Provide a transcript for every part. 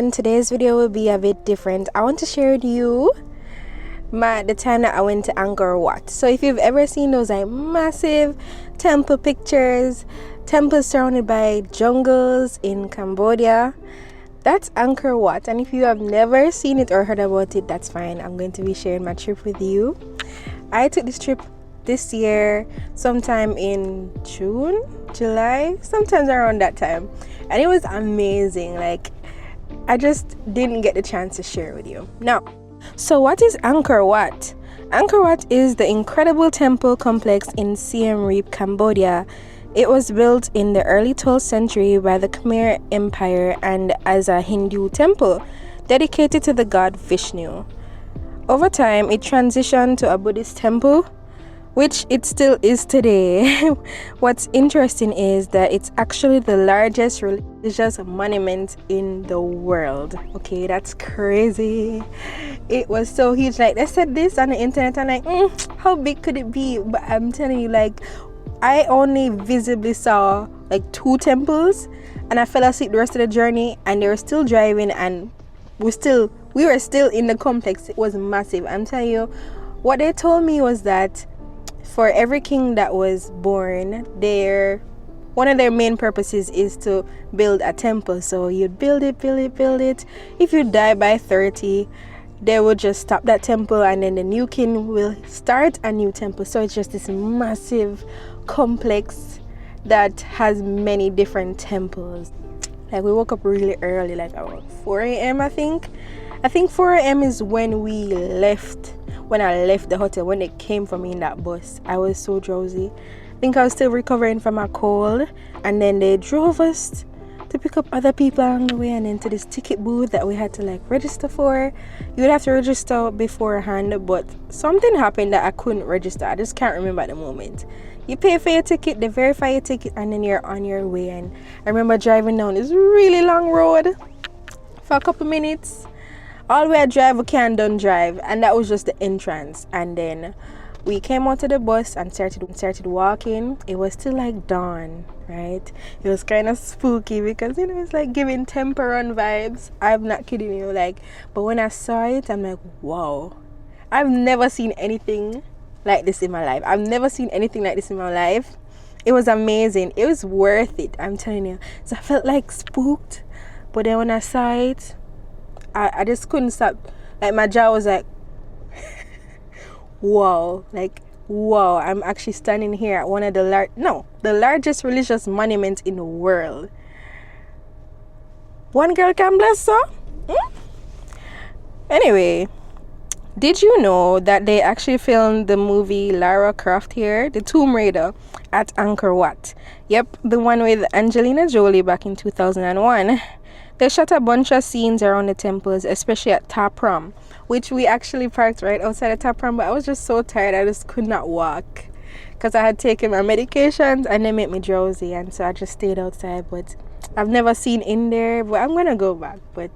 everyone, today's video will be a bit different. I want to share with you the time that I went to Angkor Wat. So if you've ever seen those like massive temple pictures, temples surrounded by jungles in Cambodia, that's Angkor Wat. And if you have never seen it or heard about it, that's fine. I'm going to be sharing my trip with you. I took this trip this year sometime in June, July, sometimes around that time, and it was amazing. Like, I just didn't get the chance to share with you. Now, so what is Angkor Wat? Angkor Wat is the incredible temple complex in Siem Reap, Cambodia. It was built in the early 12th century by the Khmer Empire and as a Hindu temple dedicated to the god Vishnu. Over time, it transitioned to a Buddhist temple, which it still is today. What's interesting is that it's actually the largest religious monument in the world. Okay, that's crazy. It was so huge. Like, they said this on the internet, I'm like, how big could it be? But I'm telling you, like, I only visibly saw like 2 temples, and I fell asleep the rest of the journey, and they were still driving, and we were still in the complex. It was massive. I'm telling you, what they told me was that for every king that was born, one of their main purposes is to build a temple. So you'd build it. If you die by 30, they will just stop that temple, and then the new king will start a new temple. So it's just this massive complex that has many different temples. Like, we woke up really early, like around 4 a.m. I think 4 a.m. is when I left the hotel, when they came for me in that bus. I was so drowsy. I think I was still recovering from a cold, and then they drove us to pick up other people along the way, and then to this ticket booth that we had to like register for. You would have to register beforehand, but something happened that I couldn't register. I just can't remember at the moment. You pay for your ticket, they verify your ticket, and then you're on your way. And I remember driving down this really long road for a couple minutes. All we had drive, we can't done drive, and that was just the entrance. And then we came out of the bus and started walking. It was still like dawn, right? It was kind of spooky because, you know, it's like giving Temple Run vibes. I'm not kidding you. Like, but when I saw it, I'm like, wow, I've never seen anything like this in my life. It was amazing. It was worth it, I'm telling you. So I felt like spooked, but then when I saw it, I just couldn't stop. Like, my jaw was like, wow, I'm actually standing here at one of the largest religious monuments in the world. One girl can bless her. Anyway, did you know that they actually filmed the movie Lara Croft here, the Tomb Raider, at Angkor Wat? Yep, the one with Angelina Jolie back in 2001. They shot a bunch of scenes around the temples, especially at Ta Prohm, which we actually parked right outside of Ta Prohm, but I was just so tired I just could not walk because I had taken my medications and they made me drowsy, and so I just stayed outside. But I've never seen in there, but I'm gonna go back. But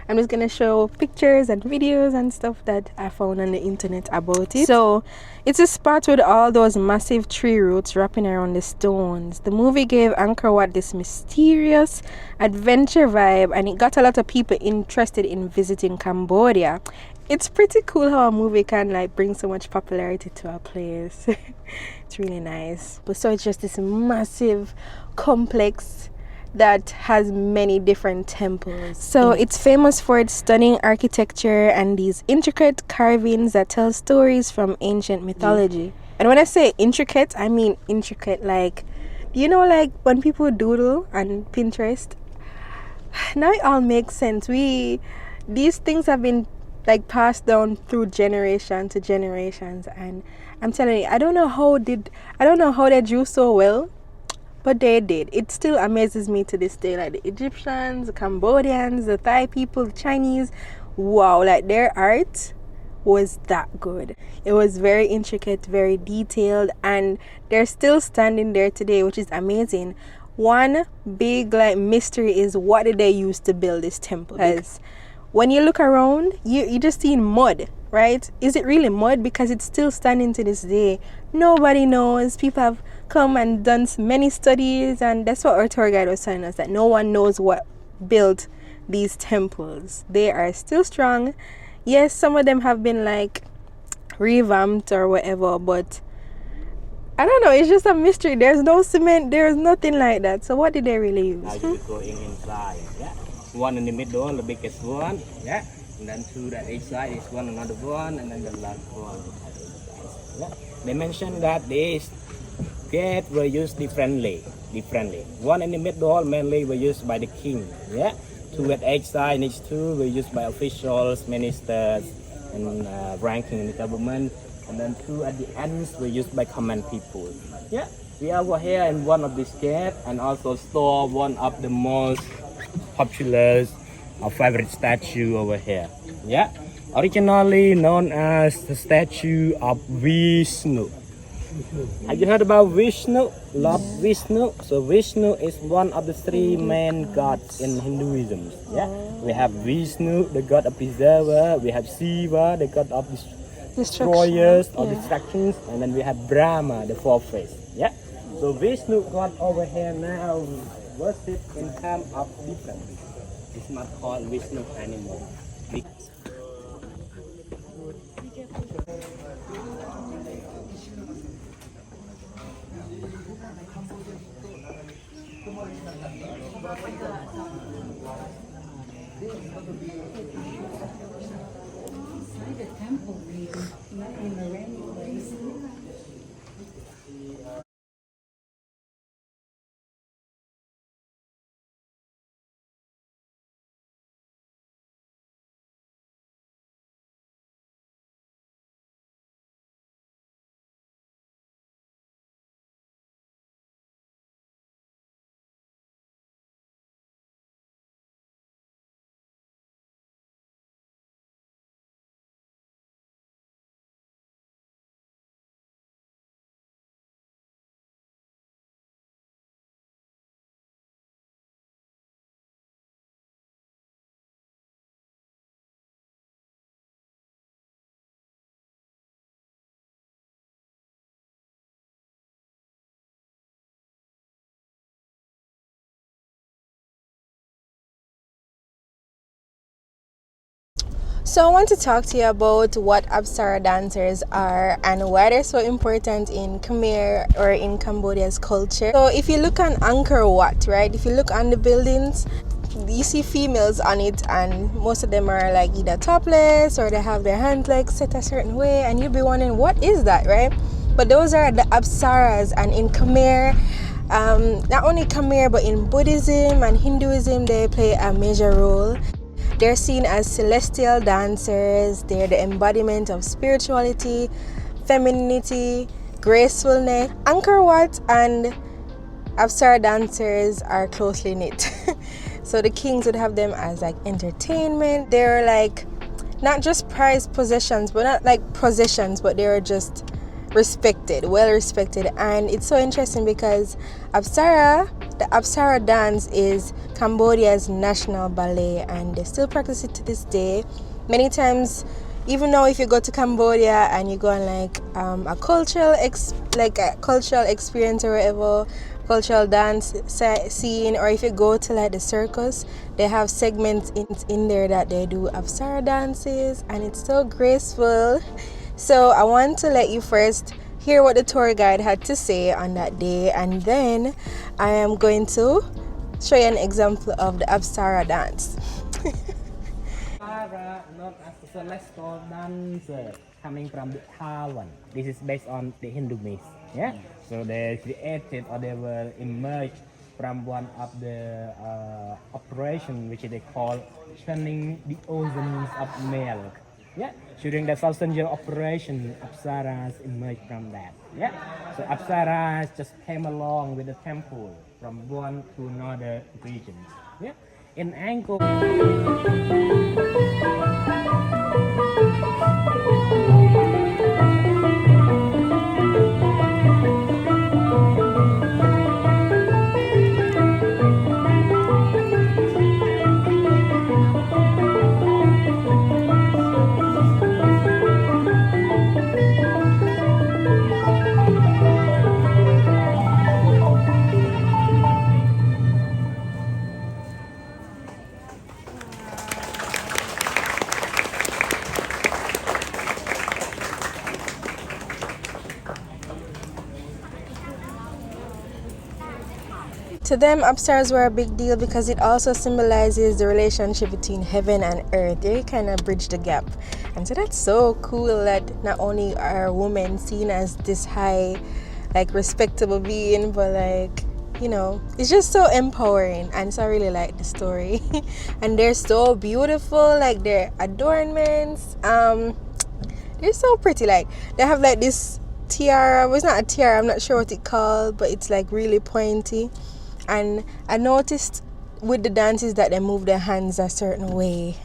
I'm just gonna show pictures and videos and stuff that I found on the internet about it. So it's a spot with all those massive tree roots wrapping around the stones. The movie gave Angkor Wat this mysterious adventure vibe, and it got a lot of people interested in visiting Cambodia. It's pretty cool how a movie can like bring so much popularity to a place. It's really nice. But so it's just this massive complex that has many different temples. So it's famous for its stunning architecture and these intricate carvings that tell stories from ancient mythology. And when I say intricate, I mean intricate. Like, you know, like when people doodle on Pinterest, now it all makes sense. These things have been like passed down through generation to generations, and I'm telling you, I don't know how they drew so well, but they did. It still amazes me to this day. Like the Egyptians, the Cambodians, the Thai people, the Chinese, wow, like their art was that good. It was very intricate, very detailed, and they're still standing there today, which is amazing. One big like mystery is, what did they use to build this temple? Because when you look around, you just see mud, right? Is it really mud? Because it's still standing to this day. Nobody knows. People have come and done many studies, and that's what our tour guide was telling us, that no one knows what built these temples. They are still strong. Yes, some of them have been like revamped or whatever, but I don't know, it's just a mystery. There's no cement, there's nothing like that. So what did they really use? Now you go inside. Yeah. One in the middle, the biggest one. Yeah. And then two that each side is one another one, and then the last one. Yeah. They mentioned that these gates were used differently. One in the middle mainly were used by the king. Yeah. Two at each side, each two were used by officials, ministers, and ranking in the government. And then two at the ends were used by common people. Yeah. We are over here in one of these gates and also store one of the most popular favorite statue over here. Yeah. Originally known as the statue of Vishnu. Have you heard about Vishnu? Lord Vishnu. So Vishnu is one of the three main gods in Hinduism. Yeah. We have Vishnu, the god of preserver. We have Shiva, the god of destroyers or distractions, and then we have Brahma, the fourth face. Yeah. So Vishnu god over here now worship in terms of difference. It's not called Vishnu anymore. So I want to talk to you about what Apsara dancers are and why they're so important in Khmer or in Cambodia's culture. So if you look on Angkor Wat, right, if you look on the buildings, you see females on it, and most of them are like either topless or they have their hands like set a certain way, and you'll be wondering what is that, right? But those are the Apsaras, and in Khmer, not only Khmer but in Buddhism and Hinduism, they play a major role. They're seen as celestial dancers. They're the embodiment of spirituality, femininity, gracefulness. Angkor Wat and Apsara dancers are closely knit. So the kings would have them as like entertainment. They're like not just prized possessions, but not like possessions, but they're just respected, well respected. And it's so interesting because the Apsara dance is Cambodia's national ballet, and they still practice it to this day. Many times, even now, if you go to Cambodia and you go on like a cultural experience or whatever, cultural dance scene, or if you go to like the circus, they have segments in there that they do Apsara dances, and it's so graceful. So I want to let you first hear what the tour guide had to say on that day, and then I am going to show you an example of the Apsara dance. Apsara, not as a celestial dancer coming from the Taiwan. This is based on the Hindu myth. Yeah. So they created or they were emerged from one of the operation which they call turning the oceans of milk. Yeah. During the 1,000-year operation, Apsaras emerged from that. Yeah. So Apsaras just came along with the temple from one to another region. Yeah. In Angkor. To them, Apsaras were a big deal because it also symbolizes the relationship between heaven and earth. They kind of bridge the gap. And so that's so cool that not only are women seen as this high, like, respectable being, but like, you know, it's just so empowering. And so I really like the story. And they're so beautiful, like their adornments. They're so pretty. Like, they have like this tiara. Well, it's not a tiara, I'm not sure what it's called, but it's like really pointy. And I noticed with the dances that they move their hands a certain way.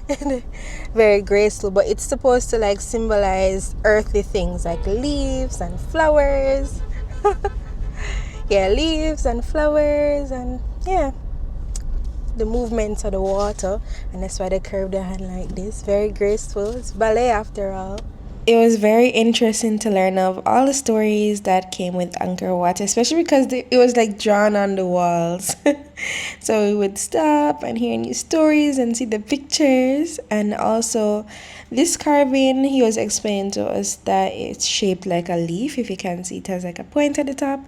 Very graceful, but it's supposed to like symbolize earthly things like leaves and flowers. Yeah, leaves and flowers, and yeah, the movements of the water, and that's why they curve their hand like this. Very graceful. It's ballet after all. It was very interesting to learn of all the stories that came with Angkor Wat, especially because it was like drawn on the walls. So we would stop and hear new stories and see the pictures. And also this carving, he was explaining to us that it's shaped like a leaf. If you can see, it has like a point at the top.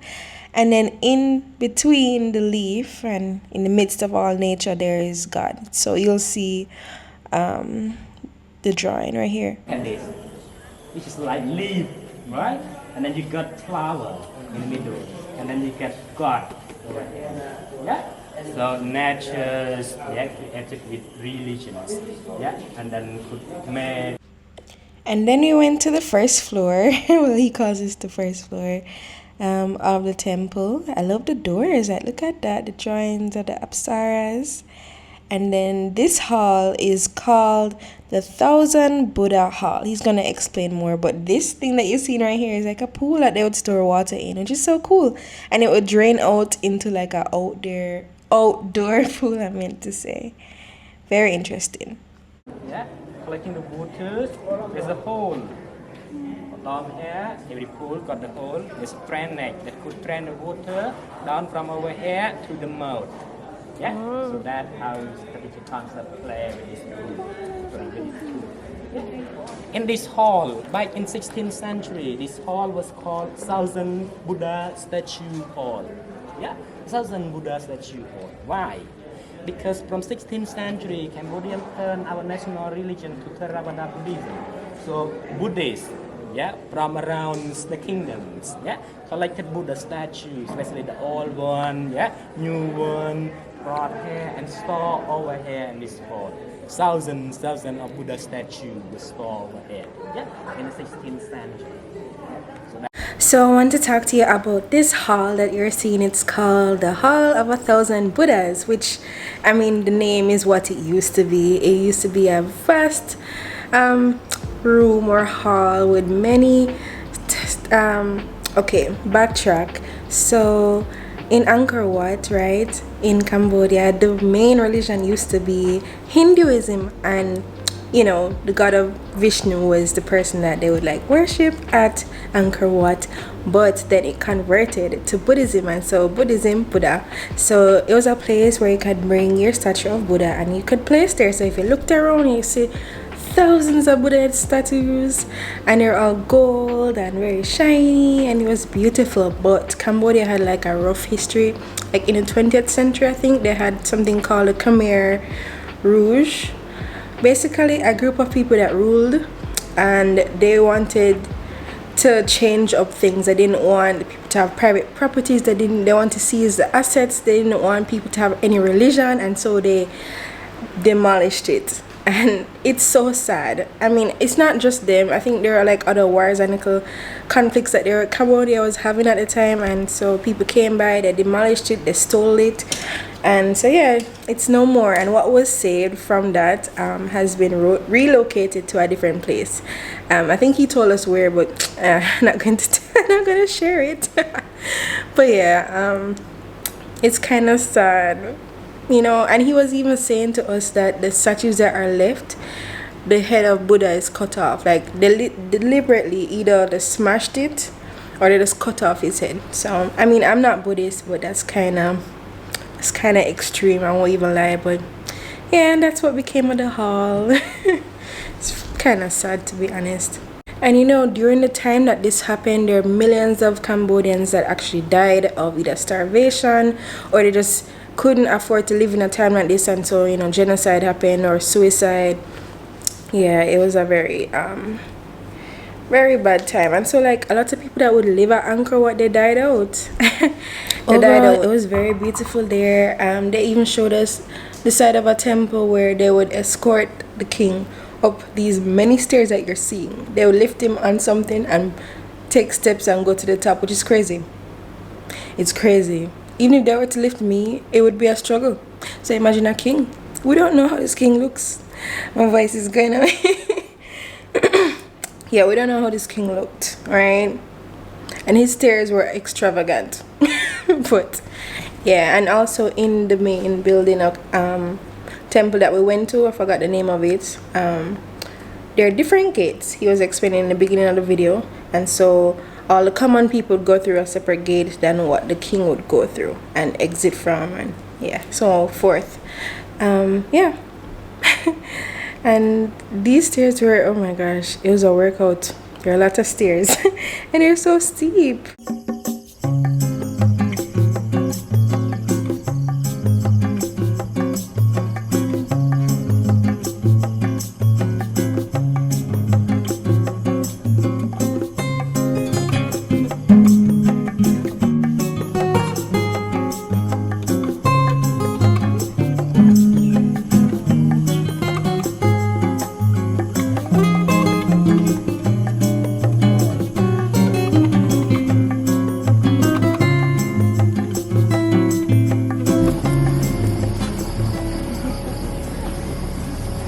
And then in between the leaf and in the midst of all nature, there is God. So you'll see the drawing right here. And this, which is like leaf, right? And then you got flower in the middle, and then you get God over here. Yeah. So natures, yeah, created with religions, yeah, and then could make. And then we went to the first floor. Well, he calls this the first floor of the temple. I love the doors. Like, look at that, the drawings of the Apsaras. And then this hall is called the 1,000 Buddha Hall. He's going to explain more. But this thing that you're seeing right here is like a pool that they would store water in, which is so cool. And it would drain out into like a outdoor pool, I meant to say. Very interesting. Yeah, collecting the water. There's a hole. Down here, every pool got the hole. There's a drain neck that could drain the water down from over here to the mouth. Yeah, so that's how strategic concept play with this tool. In this hall, back in 16th century, this hall was called 1,000 Buddha Statue Hall. Yeah, 1,000 Buddha Statue Hall. Why? Because from 16th century, Cambodia turned our national religion to Theravada Buddhism. So Buddhists, yeah, from around the kingdoms, yeah, collected Buddha statues, especially the old one, yeah, new one, brought here and stored over here in this hall. Thousands of Buddha statues were stored over here, yeah, in the 16th century. So I want to talk to you about this hall that you're seeing. It's called the Hall of 1,000 Buddhas, which, I mean, the name is what it used to be. It used to be a vast room or hall with many okay, backtrack. So in Angkor Wat, right, in Cambodia, the main religion used to be Hinduism, and you know, the god of Vishnu was the person that they would like worship at Angkor Wat, but then it converted to Buddhism, and so Buddhism, Buddha. So it was a place where you could bring your statue of Buddha and you could place there. So if you looked around, you see thousands of Buddha statues, and they're all gold and very shiny, and it was beautiful. But Cambodia had like a rough history. Like in the 20th century, I think they had something called the Khmer Rouge. Basically a group of people that ruled, and they wanted to change up things. They didn't want people to have private properties. They want to seize the assets. They didn't want people to have any religion, and so they demolished it. And it's so sad. I mean, it's not just them. I think there are like other wars and conflicts that Cambodia was having at the time, and so people came by, they demolished it, they stole it, and so yeah, it's no more. And what was saved from that has been relocated to a different place. I think he told us where, but I'm not going to share it. But yeah, it's kind of sad. You know, and he was even saying to us that the statues that are left, the head of Buddha is cut off. Like they deliberately either they smashed it or they just cut off his head. So I mean, I'm not Buddhist, but that's kind of extreme. I won't even lie, but yeah, and that's what became of the hall. It's kind of sad, to be honest. And you know, during the time that this happened, there are millions of Cambodians that actually died of either starvation or they just couldn't afford to live in a time like this, and so, you know, genocide happened or suicide. Yeah, it was a very very bad time. And so, like, a lot of people that would live at Angkor Wat, they died out. They died out. It was very beautiful there. They even showed us the side of a temple where they would escort the king up these many stairs that you're seeing. They would lift him on something and take steps and go to the top, which is crazy. It's crazy. Even if they were to lift me, it would be a struggle. So imagine a king. We don't know how this king looks. My voice is going away. Yeah, we don't know how this king looked, right? And his stairs were extravagant. But yeah, and also in the main building of temple that we went to, I forgot the name of it, there are different gates. He was explaining in the beginning of the video, and so all the common people would go through a separate gate than what the king would go through and exit from, and yeah, so forth. Yeah. And these stairs were, oh my gosh, it was a workout. There are a lot of stairs and they're so steep.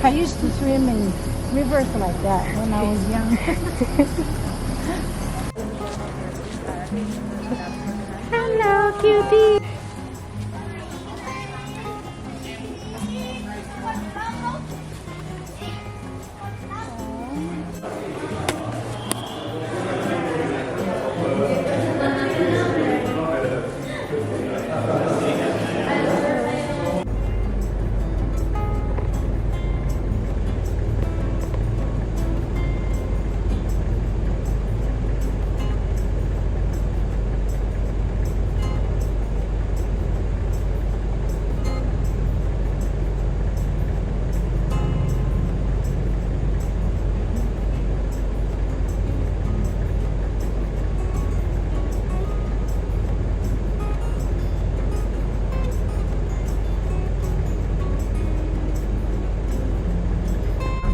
I used to swim in rivers like that when I was young. Hello, cutie.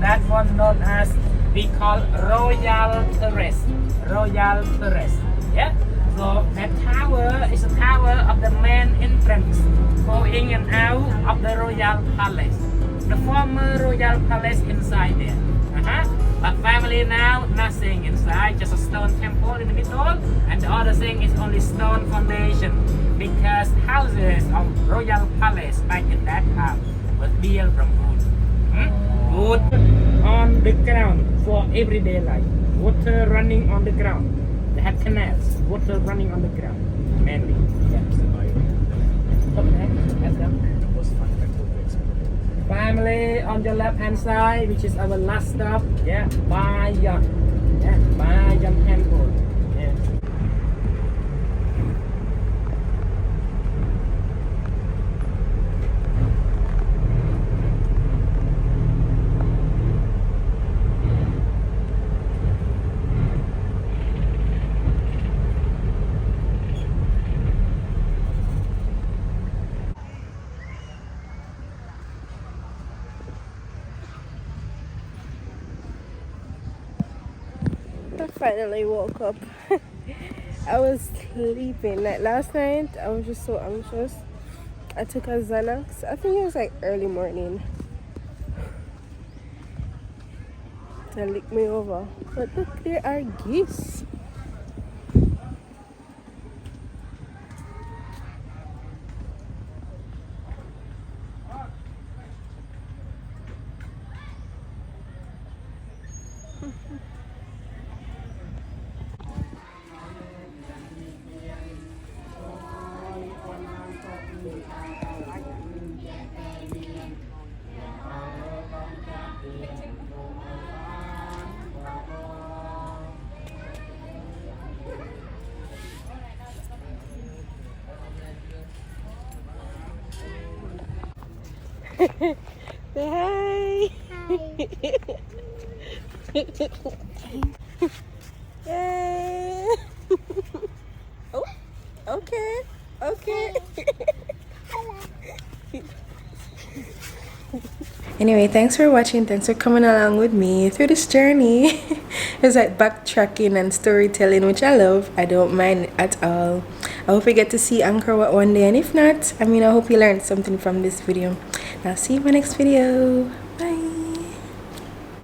That one known as, we call Royal Terrace. Royal Terrace. Yeah. So that tower is a tower of the main entrance going in and out of the Royal Palace. The former Royal Palace inside there. But family now, nothing inside, just a stone temple in the middle, and the other thing is only stone foundation, because houses of Royal Palace back in that time was built from wood. Wood on the ground for everyday life. Water running on the ground. They have canals, water running on the ground, mainly. Yeah. Family on the left hand side, which is our last stop. Yeah, Bayon. Yeah, Bayon Temple. Yeah. I finally woke up. I was sleeping. Like last night, I was just so anxious. I took a Xanax. I think it was like early morning. They licked me over. But look, there are geese. Say hi. Yay. Oh, okay. Okay. Anyway, thanks for watching. Thanks for coming along with me through this journey. It's like backtracking and storytelling, which I love. I don't mind at all. I hope you get to see Angkor Wat one day, and if not, I hope you learned something from this video. I'll see you in my next video.